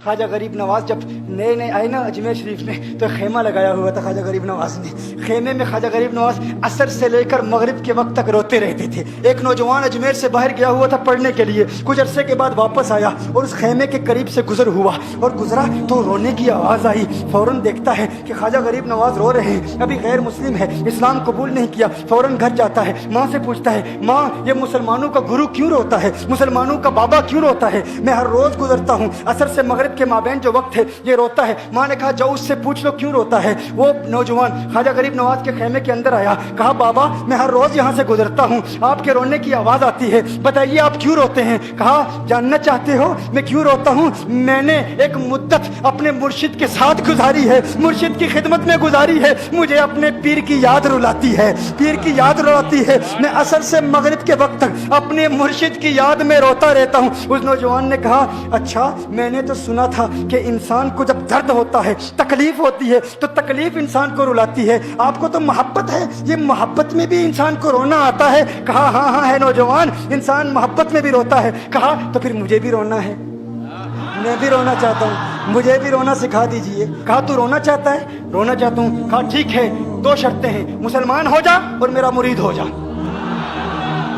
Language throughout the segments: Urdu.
خواجہ غریب نواز جب نئے نئے آئے نا اجمیر شریف میں تو خیمہ لگایا ہوا تھا خواجہ غریب نواز نے. خیمے میں خواجہ غریب نواز عصر سے لے کر مغرب کے وقت تک روتے رہتے تھے. ایک نوجوان اجمیر سے باہر گیا ہوا تھا پڑھنے کے لیے, کچھ عرصے کے بعد واپس آیا اور اس خیمے کے قریب سے گزر ہوا اور گزرا تو رونے کی آواز آئی. فوراً دیکھتا ہے کہ خواجہ غریب نواز رو رہے ہیں, ابھی غیر مسلم ہے, اسلام قبول نہیں کیا. فوراً گھر جاتا ہے, ماں سے پوچھتا ہے, ماں یہ مسلمانوں کا گرو کیوں روتا ہے, مسلمانوں کا بابا کیوں روتا ہے؟ میں ہر روز گزرتا ہوں, عصر سے مغرب کے مابین جو وقت ہے یہ روتا ہے. ماں نے کہا جاؤ اس سے پوچھ لو کیوں روتا ہے. وہ نوجوان خواجہ غریب نواز کے خیمے کے اندر آیا, کہا بابا میں ہر روز یہاں سے گزرتا ہوں, آپ کے رونے کی آواز آتی ہے, بتائیے آپ کیوں روتے ہیں؟ کہا جاننا چاہتے ہو میں کیوں روتا ہوں؟ میں نے ایک مدت اپنے مرشد کے ساتھ گزاری ہے, مرشد کی خدمت میں گزاری ہے, مجھے اپنے پیر کی یاد رلاتی ہے, پیر کی یاد رلاتی ہے. میں عصر سے مغرب کے وقت تک اپنے مرشد کی یاد میں روتا رہتا ہوں. اس نوجوان نے کہا اچھا میں نے تو سنا تھا کہ انسان کو جب درد ہوتا ہے, تکلیف ہوتی ہے تو تکلیف انسان کو رلاتی ہے, آپ کو تو محبت ہے, یہ محبت میں بھی انسان کو رونا آتا ہے؟ کہا ہاں ہاں ہے نوجوان, انسان محبت میں بھی روتا ہے. کہا تو پھر مجھے بھی رونا ہے, میں بھی رونا چاہتا ہوں, مجھے بھی رونا سکھا دیجئے. کہا تو رونا چاہتا ہے؟ رونا چاہتا ہوں. کہا ٹھیک ہے, دو شرطیں ہیں, مسلمان ہو جا اور میرا مرید ہو جا.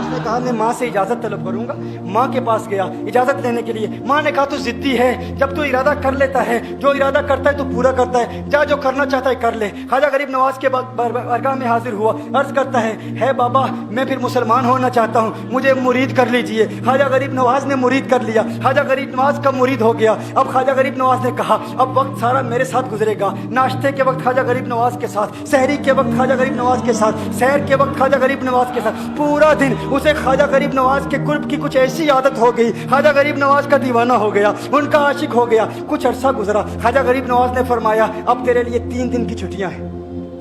اس نے کہا میں ماں سے اجازت طلب کروں گا. ماں کے پاس گیا اجازت لینے کے لیے. ماں نے کہا تو ضدی ہے, جب تو ارادہ کر لیتا ہے, جو ارادہ کرتا ہے تو پورا کرتا ہے, جا جو کرنا چاہتا ہے کر لے. خواجہ غریب نواز کے بارگاہ میں حاضر ہوا, عرض کرتا ہے بابا میں پھر مسلمان ہونا چاہتا ہوں, مجھے مرید کر لیجئے. خواجہ غریب نواز نے مرید کر لیا, خواجہ غریب نواز کا مرید ہو گیا. اب خواجہ غریب نواز نے کہا اب وقت سارا میرے ساتھ گزرے گا, ناشتے کے وقت خواجہ غریب نواز کے ساتھ, سحری کے وقت خواجہ غریب نواز کے ساتھ, سحر کے وقت خواجہ غریب نواز کے ساتھ, پورا دن اسے خواجہ غریب نواز کے قرب کی کچھ ایسی عادت ہو گئی, خواجہ غریب نواز کا دیوانہ ہو گیا, ان کا عاشق ہو گیا. کچھ عرصہ گزرا, خواجہ غریب نواز نے فرمایا اب تیرے لیے 3 دن کی چھٹیاں ہیں,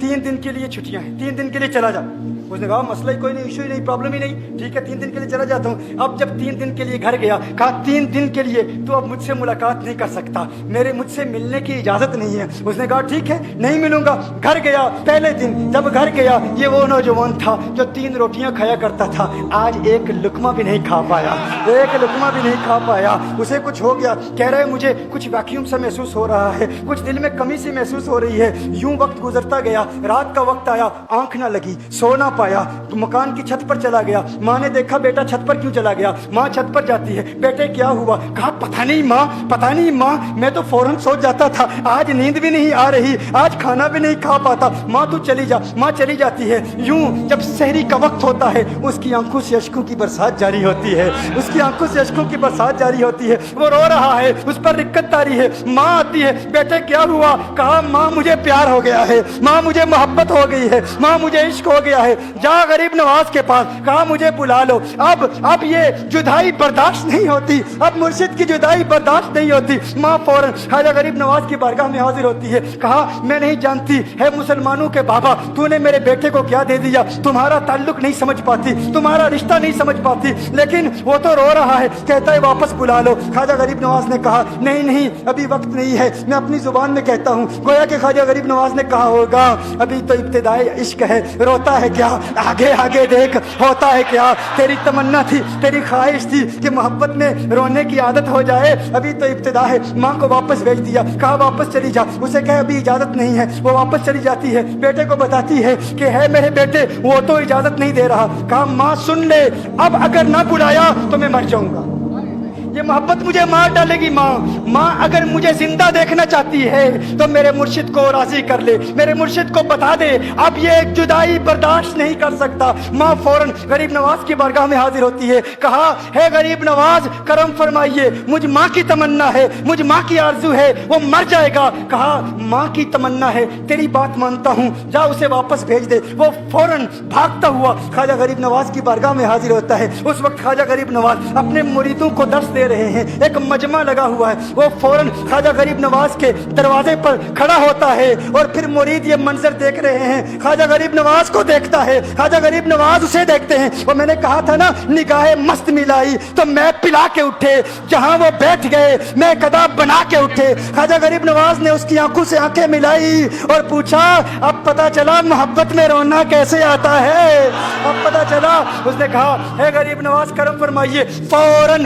3 دن کے لیے چھٹیاں ہیں, 3 دن کے لیے چلا جا. اس نے کہا مسئلہ ہی کوئی نہیں, ایشو ہی نہیں, پرابلم ہی نہیں, ٹھیک ہے 3 دن کے لیے چلا جاتا ہوں. اب جب 3 دن کے لیے گھر گیا, کہا 3 دن کے لیے تو اب مجھ سے ملاقات نہیں کر سکتا, مجھ سے ملنے کی اجازت نہیں ہے. اس نے کہا ٹھیک ہے نہیں ملوں گا. گھر گیا, پہلے دن جب گھر گیا یہ وہ نوجوان تھا جو 3 روٹیاں کھایا کرتا تھا, آج ایک لقمہ بھی نہیں کھا پایا, ایک لقمہ بھی نہیں کھا پایا. اسے کچھ ہو گیا, کہہ رہے مجھے کچھ ویکیوم سا محسوس ہو رہا ہے, کچھ دل میں کمی سی محسوس ہو رہی ہے. یوں وقت گزرتا گیا, رات کا وقت آیا, آنکھ نہ لگی, سو نہ پایا, مکان کی چھت پر چلا گیا. ماں نے دیکھا بیٹا چھت پر کیوں چلا گیا؟ ماں چھت پر جاتی ہے, بیٹے کیا ہوا؟ کہا پتہ نہیں ماں, میں تو فوراً سو جاتا تھا, آج نیند بھی نہیں آ رہی, آج کھانا بھی نہیں کھا پاتا. ماں تو چلی جا. ماں چلی جاتی ہے. یوں جب سحری کا وقت ہوتا ہے اس کی آنکھوں سے اشکوں کی برسات جاری ہوتی ہے, اس کی آنکھوں سے اشکوں کی برسات جاری ہوتی ہے. وہ رو رہا ہے, اس پر رکت تاری ہے. ماں آتی ہے, بیٹے کیا ہوا؟ کہا ماں مجھے پیار ہو گیا ہے, ماں مجھے محبت ہو گئی ہے, ماں مجھے عشق ہو گیا ہے. جا غریب نواز کے پاس, کہا مجھے بلا لو. اب یہ جدائی برداشت نہیں ہوتی, اب مرشد کی جدائی برداشت نہیں ہوتی. ماں فوراً خواجہ غریب نواز کی بارگاہ میں حاضر ہوتی ہے. کہا میں نہیں جانتی ہے مسلمانوں کے بابا, تو نے میرے بیٹے کو کیا دے دیا, تمہارا تعلق نہیں سمجھ پاتی, تمہارا رشتہ نہیں سمجھ پاتی, لیکن وہ تو رو رہا ہے, کہتا ہے واپس بلا لو. خواجہ غریب نواز نے کہا نہیں ابھی وقت نہیں ہے, میں اپنی زبان میں کہتا ہوں. گویا کہ خواجہ غریب نواز نے کہا ہوگا ابھی تو ابتدائی عشق ہے, روتا ہے کیا, آگے دیکھ ہوتا ہے کیا. تیری تمنا تھی, تیری خواہش تھی کہ محبت میں رونے کی عادت ہو جائے, ابھی تو ابتدا ہے. ماں کو واپس بھیج دیا, کہا واپس چلی جا. اسے کہا ابھی اجازت نہیں ہے. وہ واپس چلی جاتی ہے, بیٹے کو بتاتی ہے کہ ہے میرے بیٹے وہ تو اجازت نہیں دے رہا. کہا ماں سن لے, اب اگر نہ بلایا تو میں مر جاؤں گا, یہ محبت مجھے مار ڈالے گی. ماں اگر مجھے زندہ دیکھنا چاہتی ہے تو میرے مرشد کو راضی کر لے, میرے مرشد کو بتا دے اب یہ جدائی برداشت نہیں کر سکتا. ماں فوراً غریب نواز کی بارگاہ میں حاضر ہوتی ہے. کہا ہے غریب نواز کرم فرمائیے, مجھ ماں کی تمنا ہے, مجھ ماں کی آرزو ہے, وہ مر جائے گا. کہا ماں کی تمنا ہے, تیری بات مانتا ہوں, جا اسے واپس بھیج دے. وہ فوراً بھاگتا ہوا خواجہ غریب نواز کی بارگاہ میں حاضر ہوتا ہے. اس وقت خواجہ غریب نواز اپنے مریدوں کو درس دے رہے ہیں, ایک مجمع لگا ہوا ہے. وہ فوراً خواجہ غریب نواز کے دروازے پر کھڑا ہوتا ہے اور پھر مرید یہ منظر دیکھ رہے ہیں. خواجہ غریب نواز کو دیکھتا ہے, خواجہ غریب نواز اسے دیکھتے ہیں. وہ میں نے کہا تھا نا نگاہ مست ملائی تو میں پلا کے اٹھے, جہاں وہ بیٹھ گئے میں قدا بنا کے اٹھے. خواجہ غریب نواز نے اس کی آنکھوں سے آنکھیں ملائی اور پوچھا اب پتا چلا محبت میں رونا کیسے آتا ہے, اب پتا چلا. اس نے کہا ہے غریب نواز کرم فرمائیے. فوراً